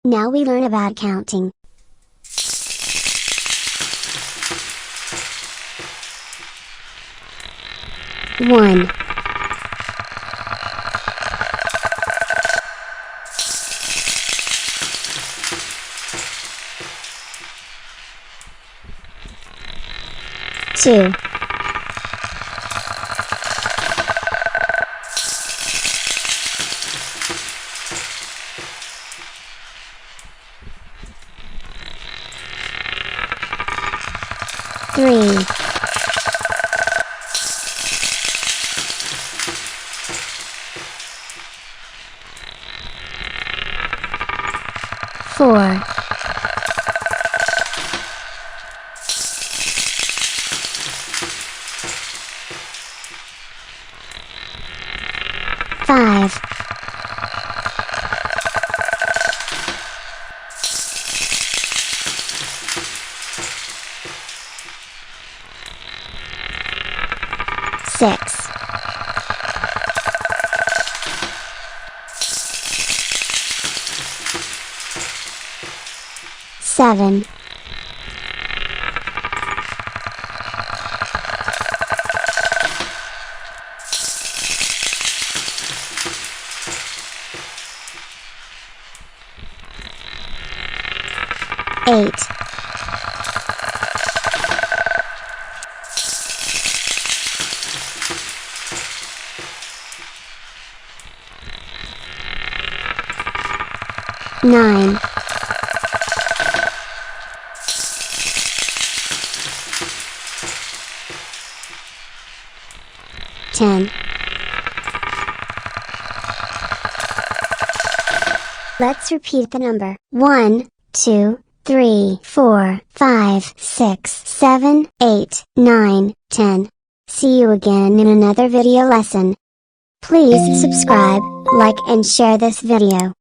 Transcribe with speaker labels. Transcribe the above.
Speaker 1: Now we learn about counting. One, two, three, four, five, six, seven, eight, nine, 10. Let's repeat the number. 1, 2, 3, 4, 5, 6, 7, 8, 9, 10. See you again in another video lesson. Please subscribe, like and share this video.